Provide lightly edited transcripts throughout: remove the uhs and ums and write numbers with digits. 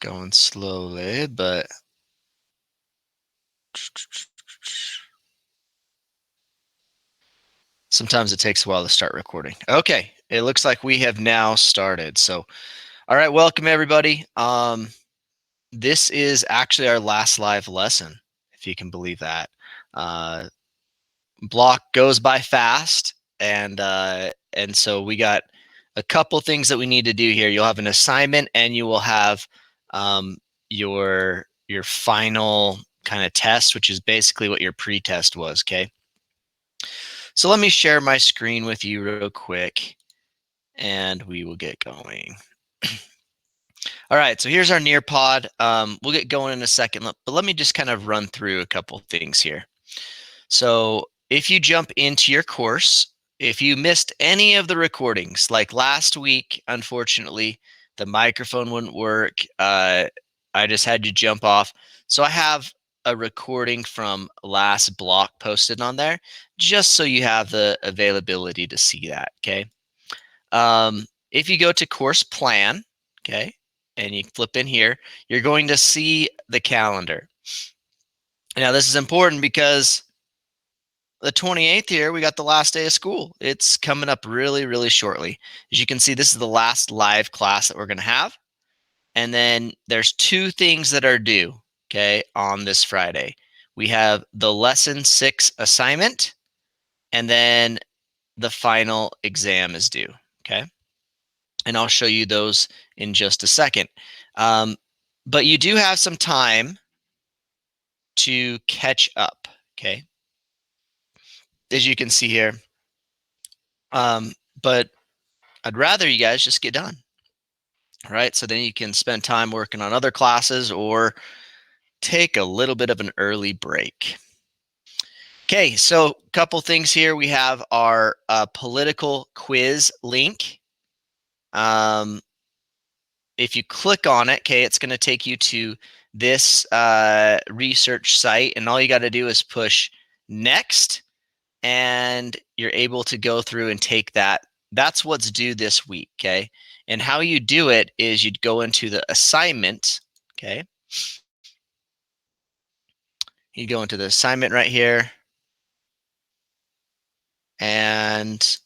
going slowly, but sometimes it takes a while to start recording. Okay, it looks like we have now started. So, all right, welcome everybody. This is actually our last live lesson, if you can believe that. Block goes by fast, and so we got a couple things that we need to do here. You'll have an assignment, and you will have your final kind of test, which is basically what your pre-test was. Okay. So let me share my screen with you real quick, and we will get going. All right, so here's our Nearpod. We'll get going in a second, but let me just kind of run through a couple things here. So if you jump into your course, if you missed any of the recordings, like last week, unfortunately, the microphone wouldn't work. I just had to jump off. So I have a recording from last block posted on there, just so you have the availability to see that, okay? If you go to course plan, okay, and you flip in here, you're going to see the calendar. Now, this is important because the 28th here, we got the last day of school. It's coming up really, really shortly. As you can see, this is the last live class that we're going to have. And then there's two things that are due, okay, on this Friday. We have the lesson 6 assignment, and then the final exam is due, okay? And I'll show you those in just a second. But you do have some time to catch up, okay? As you can see here. But I'd rather you guys just get done, right? So then you can spend time working on other classes or take a little bit of an early break. Okay, so a couple things here. We have our political quiz link. If you click on it, okay, it's going to take you to this research site, and all you got to do is push next, and you're able to go through and take that. That's what's due this week, okay? And how you do it is you'd go into the assignment, okay? You go into the assignment right here, and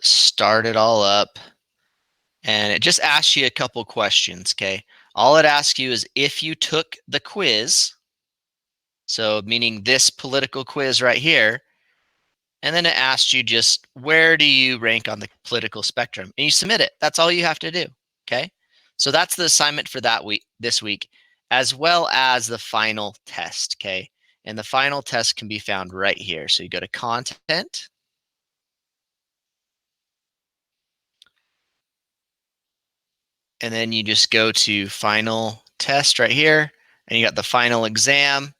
start it all up. And it just asks you a couple questions, okay? All it asks you is if you took the quiz, so meaning this political quiz right here, and then it asks you just where do you rank on the political spectrum, and you submit it. That's all you have to do, okay? So that's the assignment for that week, this week, as well as the final test, okay? And the final test can be found right here. So you go to content, and then you just go to final test right here, and you got the final exam.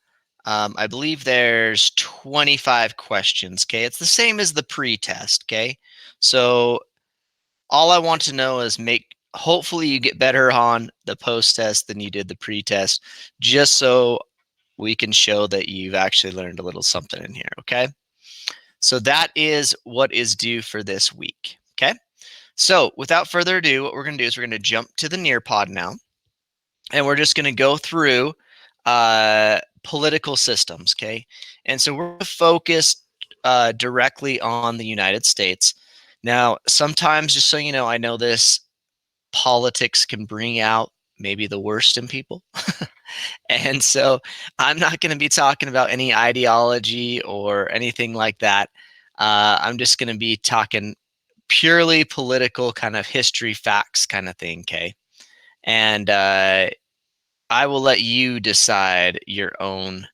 I believe there's 25 questions, okay? It's the same as the pre-test, okay? So all I want to know is hopefully you get better on the post-test than you did the pre-test, just so we can show that you've actually learned a little something in here, okay? So that is what is due for this week, okay? So without further ado, what we're going to do is we're going to jump to the Nearpod now, and we're just going to go through political systems, okay? And so we're focused directly on the United States. Now, sometimes, just so you know, I know this, politics can bring out maybe the worst in people. And so I'm not going to be talking about any ideology or anything like that. I'm just going to be talking purely political kind of history facts kind of thing, okay? And I will let you decide your own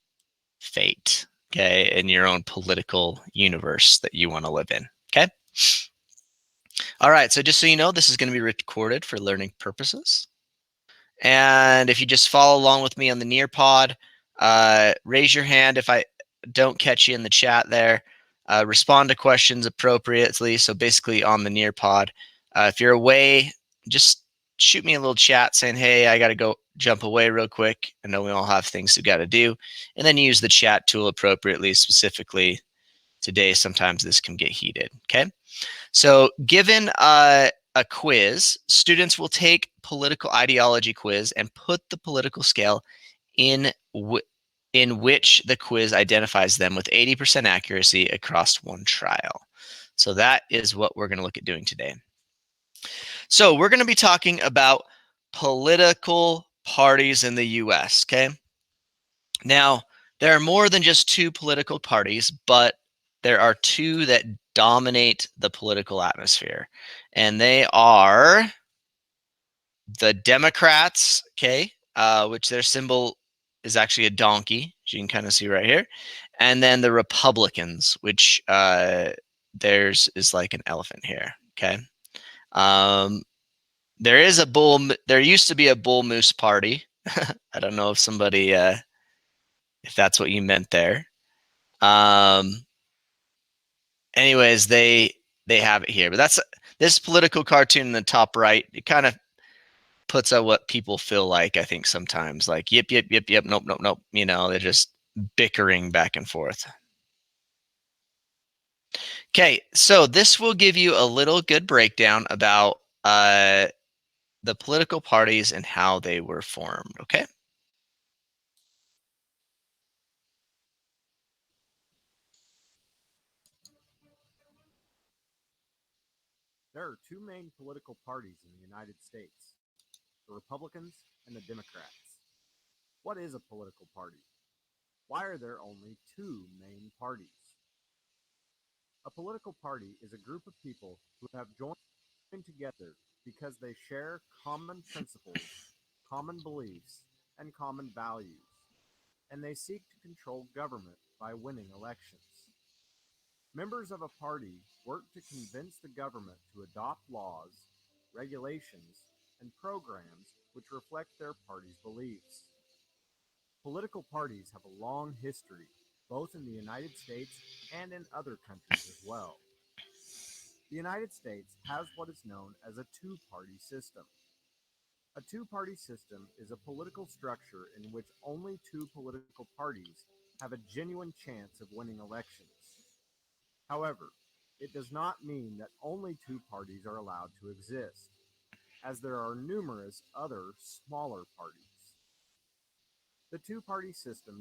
fate, okay, in your own political universe that you want to live in, okay? All right, so just so you know, this is going to be recorded for learning purposes. And if you just follow along with me on the Nearpod, raise your hand if I don't catch you in the chat there. Respond to questions appropriately. So basically on the Nearpod, if you're away, just shoot me a little chat saying, hey, I got to go jump away real quick. I know we all have things we got to do. And then use the chat tool appropriately, specifically today. Sometimes this can get heated, okay? So given a quiz. Students will take political ideology quiz and put the political scale in in which the quiz identifies them with 80% accuracy across one trial. So that is what we're going to look at doing today. So we're going to be talking about political parties in the US, okay? Now, there are more than just two political parties, but there are two that dominate the political atmosphere. And they are the Democrats, okay, which their symbol is actually a donkey, as you can kind of see right here. And then the Republicans, which theirs is like an elephant here, okay? Um, there is a bull, there used to be a bull moose party. I don't know if somebody, if that's what you meant there. Um, anyways, they have it here, but that's this political cartoon in the top right. It kind of puts out what people feel like, I think sometimes, like yip yip yip yip, nope nope nope. You know, they're just bickering back and forth. Okay, so this will give you a little good breakdown about the political parties and how they were formed. Okay. There are two main political parties in the United States, the Republicans and the Democrats. What is a political party? Why are there only two main parties? A political party is a group of people who have joined together because they share common principles, common beliefs, and common values, and they seek to control government by winning elections. Members of a party work to convince the government to adopt laws, regulations, and programs which reflect their party's beliefs. Political parties have a long history, both in the United States and in other countries as well. The United States has what is known as a two-party system. A two-party system is a political structure in which only two political parties have a genuine chance of winning elections. However, it does not mean that only two parties are allowed to exist, as there are numerous other smaller parties. The two-party system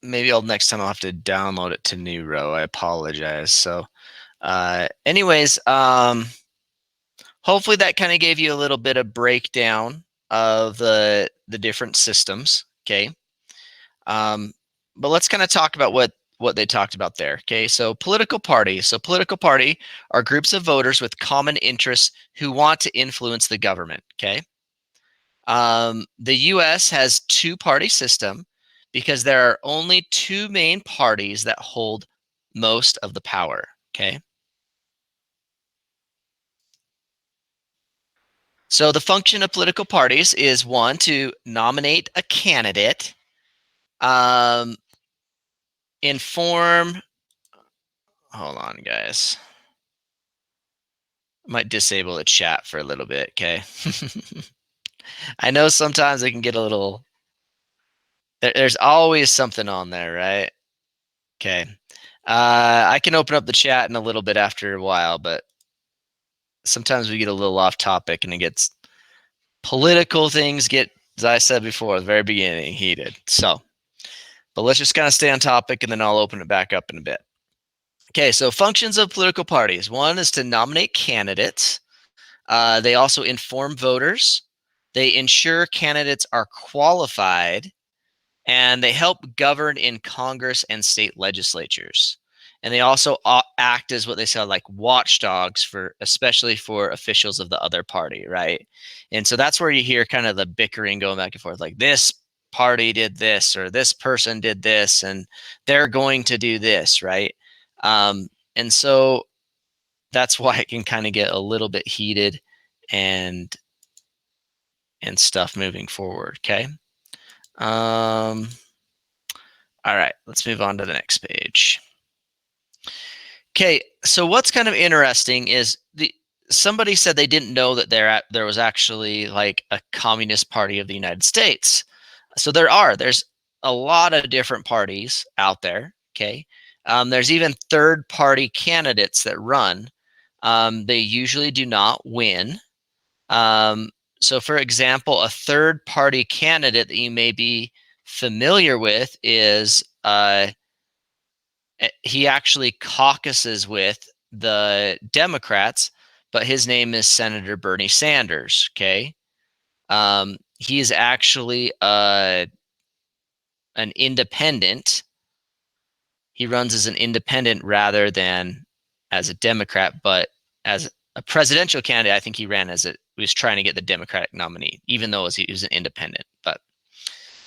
maybe next time I'll have to download it to Neuro. I apologize. So, anyways, hopefully that kind of gave you a little bit of breakdown of the different systems. Okay. But let's kind of talk about what they talked about there. Okay, so political party. So political party are groups of voters with common interests who want to influence the government. Okay. The U.S. has two-party system because there are only two main parties that hold most of the power. Okay. So the function of political parties is one, to nominate a candidate, um, inform. Hold on, guys. I might disable the chat for a little bit. Okay. I know sometimes it can get a little. There's always something on there, right? Okay. I can open up the chat in a little bit after a while, but sometimes we get a little off topic and it gets political things get, as I said before, at the very beginning, heated. So, but let's just kind of stay on topic and then I'll open it back up in a bit. Okay, so functions of political parties. One is to nominate candidates. They also inform voters. They ensure candidates are qualified, and they help govern in Congress and state legislatures. And they also act as what they say like watchdogs for, especially for officials of the other party, right? And so that's where you hear kind of the bickering going back and forth, like this party did this or this person did this, and they're going to do this, right? And so that's why it can kind of get a little bit heated and stuff moving forward. Okay. All right, let's move on to the next page. Okay, so what's kind of interesting is somebody said they didn't know that there was actually like a Communist Party of the United States. So there's a lot of different parties out there. Okay, there's even third-party candidates that run. They usually do not win. So, for example, a third-party candidate that you may be familiar with is he actually caucuses with the Democrats, but his name is Senator Bernie Sanders. Okay. He's actually an independent. He runs as an independent rather than as a Democrat, but as a presidential candidate, I think he ran as he was trying to get the Democratic nominee, even though he was an independent, but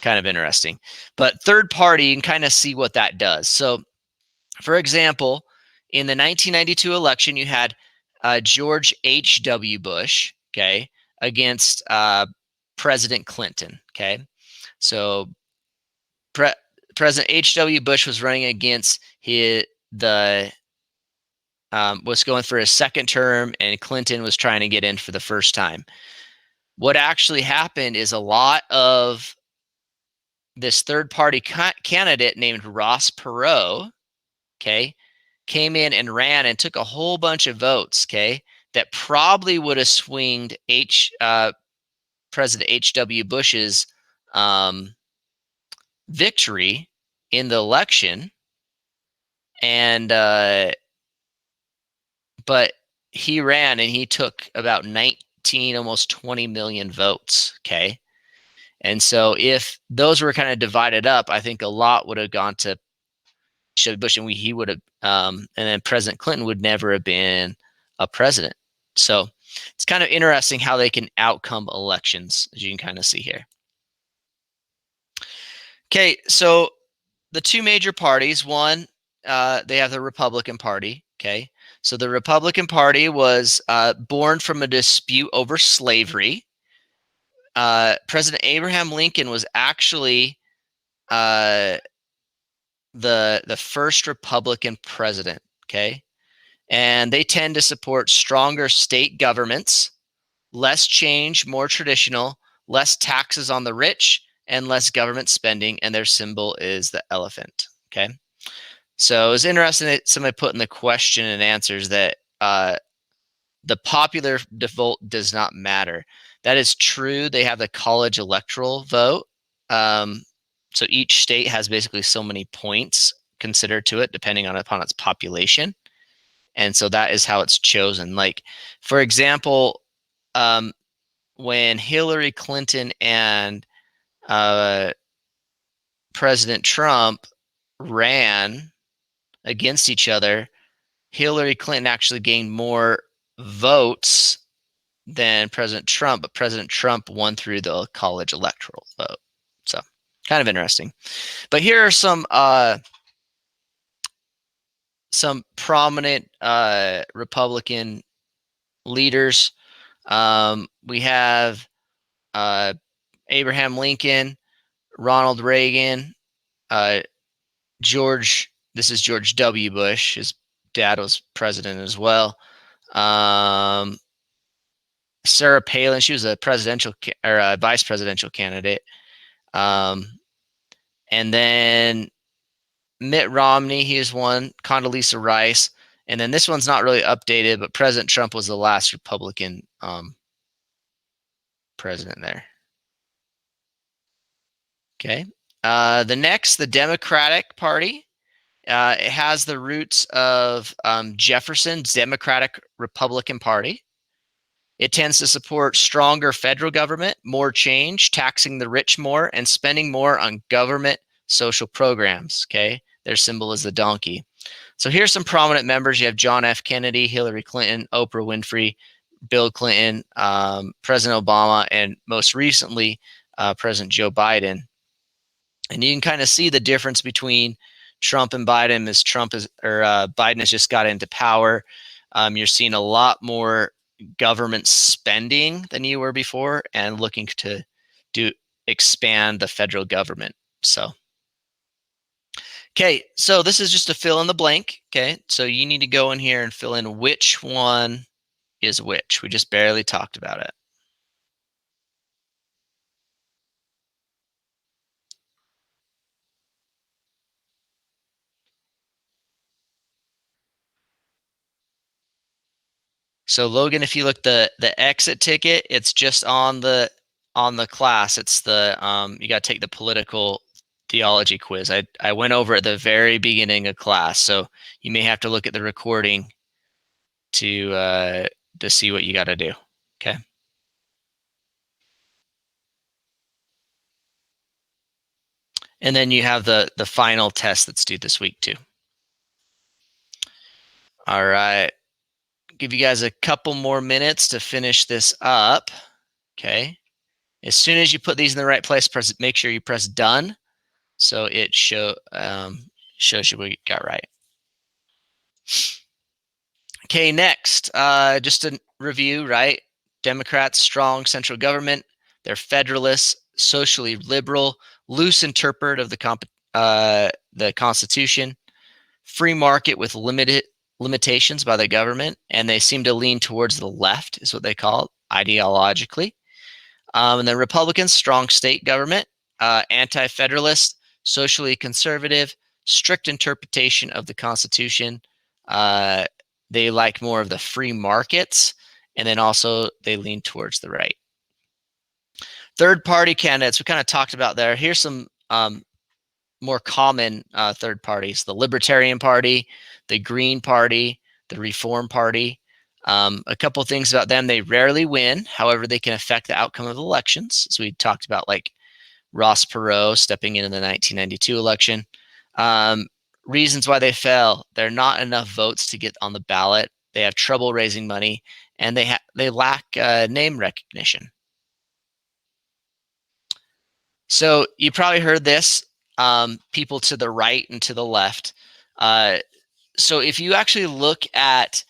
kind of interesting. But third party, you can kind of see what that does. So, for example, in the 1992 election, you had George H.W. Bush, okay, against President Clinton, okay? So President H.W. Bush was running against was going for his second term, and Clinton was trying to get in for the first time. What actually happened is a lot of this third-party candidate named Ross Perot, okay, came in and ran and took a whole bunch of votes, okay, that probably would have swinged President H.W. Bush's victory in the election. And but he ran and he took about 19, almost 20 million votes, okay? And so if those were kind of divided up, I think a lot would have gone to Bush, and he would have, and then President Clinton would never have been a president. So it's kind of interesting how they can outcome elections, as you can kind of see here. Okay, so the two major parties, one, they have the Republican Party. Okay, so the Republican Party was born from a dispute over slavery. President Abraham Lincoln was actually the first Republican president. Okay, and they tend to support stronger state governments, less change, more traditional, less taxes on the rich, and less government spending. And their symbol is the elephant. Okay, so it's interesting that somebody put in the question and answers that the popular vote does not matter. That is true. They have the college electoral vote So each state has basically so many points considered to it depending upon its population. And so that is how it's chosen. Like, for example, when Hillary Clinton and President Trump ran against each other, Hillary Clinton actually gained more votes than President Trump, but President Trump won through the college electoral vote. So kind of interesting. But here are some prominent Republican leaders. We have Abraham Lincoln, Ronald Reagan, this is George W. Bush. His dad was president as well. Sarah Palin, she was a presidential or a vice presidential candidate. And then Mitt Romney, he is one. Condoleezza Rice. And then this one's not really updated, but President Trump was the last Republican president there. Okay. The Democratic Party. It has the roots of Jefferson's Democratic Republican Party. It tends to support stronger federal government, more change, taxing the rich more, and spending more on government social programs. Okay. Their symbol is the donkey. So here's some prominent members. You have John F. Kennedy, Hillary Clinton, Oprah Winfrey, Bill Clinton, President Obama, and most recently, President Joe Biden. And you can kind of see the difference between Trump and Biden as Biden has just got into power. You're seeing a lot more government spending than you were before and looking to expand the federal government. So, okay, so this is just a fill in the blank. Okay, so you need to go in here and fill in which one is which. We just barely talked about it. So Logan, if you look the exit ticket, it's just on the class. It's the you got to take the political theology quiz. I went over at the very beginning of class, so you may have to look at the recording to see what you got to do. Okay. And then you have the final test that's due this week too. All right. Give you guys a couple more minutes to finish this up. Okay. As soon as you put these in the right place, make sure you press done, so it shows you what you got right. Okay, next, just a review, right? Democrats, strong central government. They're federalists, socially liberal, loose interpret of the Constitution, free market with limitations by the government, and they seem to lean towards the left, is what they call it, ideologically. And then Republicans, strong state government, anti-federalist, socially conservative, strict interpretation of the Constitution. They like more of the free markets, and then also they lean towards the right. Third party candidates, we kind of talked about there. Here's some more common third parties: the Libertarian Party, the Green Party, the Reform Party. A couple of things about them: they rarely win. However, they can affect the outcome of elections. So we talked about like Ross Perot stepping in the 1992 election. Reasons why they fell: there are not enough votes to get on the ballot. They have trouble raising money, and they lack name recognition. So you probably heard this, people to the right and to the left. So if you actually look at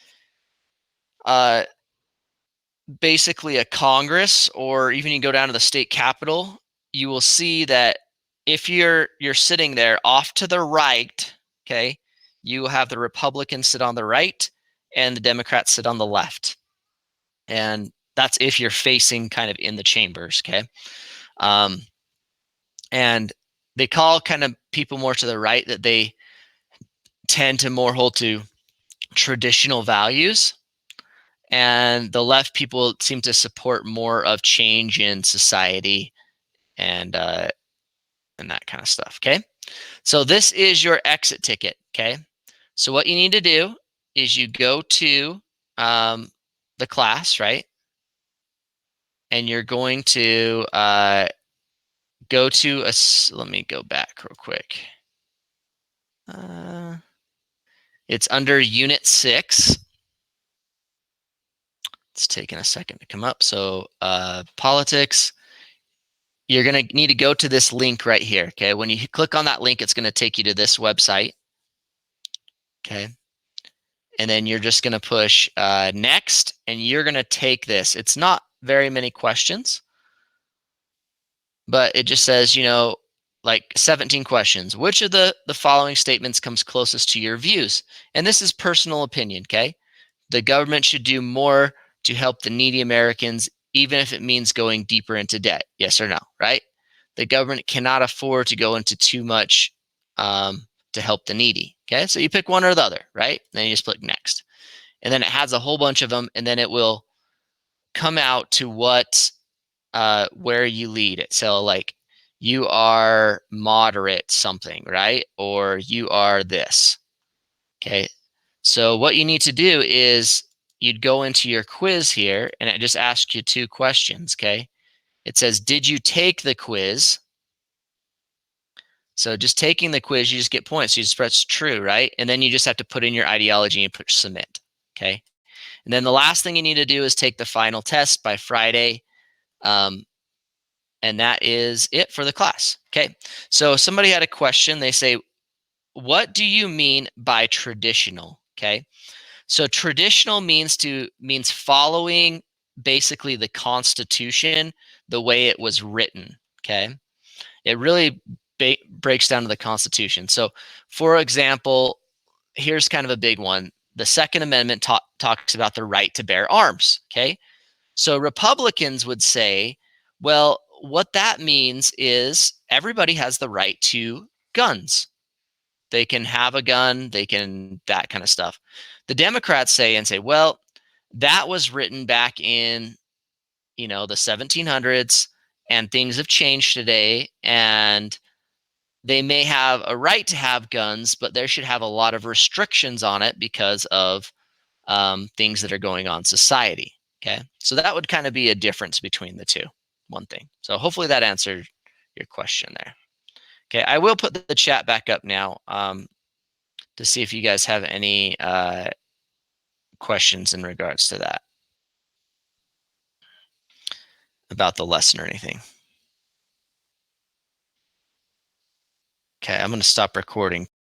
basically a Congress, or even you go down to the state capitol, you will see that if you're sitting there off to the right, okay, you will have the Republicans sit on the right and the Democrats sit on the left. And that's if you're facing kind of in the chambers, okay? And they call kind of people more to the right that they tend to more hold to traditional values, and the left people seem to support more of change in society and and that kind of stuff, okay? So this is your exit ticket, okay? So what you need to do is you go to the class, right? And you're going to go to let me go back real quick. It's under Unit 6. It's taking a second to come up. So politics, you're going to need to go to this link right here, okay? When you click on that link, it's going to take you to this website, okay? And then you're just going to push next, and you're going to take this. It's not very many questions, but it just says, like 17 questions. Which of the following statements comes closest to your views? And this is personal opinion, okay? The government should do more to help the needy Americans, even if it means going deeper into debt. Yes or no, right? The government cannot afford to go into too much to help the needy. Okay, so you pick one or the other, right? Then you just click next. And then it has a whole bunch of them, and then it will come out to where you lead it. So like you are moderate something, right? Or you are this. Okay. So what you need to do is you'd go into your quiz here, and it just asks you 2 questions, okay? It says, did you take the quiz? So just taking the quiz, you just get points. You just press true, right? And then you just have to put in your ideology and push submit, okay? And then the last thing you need to do is take the final test by Friday. And that is it for the class, okay? So somebody had a question. They say, what do you mean by traditional, okay? So traditional means following basically the Constitution the way it was written, okay? It really breaks down to the Constitution. So for example, here's kind of a big one. The Second Amendment talks about the right to bear arms, okay? So Republicans would say, well, what that means is everybody has the right to guns. They can have a gun, they can, that kind of stuff. The Democrats say, well, that was written back in, the 1700s, and things have changed today, and they may have a right to have guns, but there should have a lot of restrictions on it because of things that are going on in society. Okay, so that would kind of be a difference between the two. One thing. So hopefully that answered your question there. Okay, I will put the chat back up now to see if you guys have any questions in regards to that about the lesson or anything. Okay, I'm going to stop recording.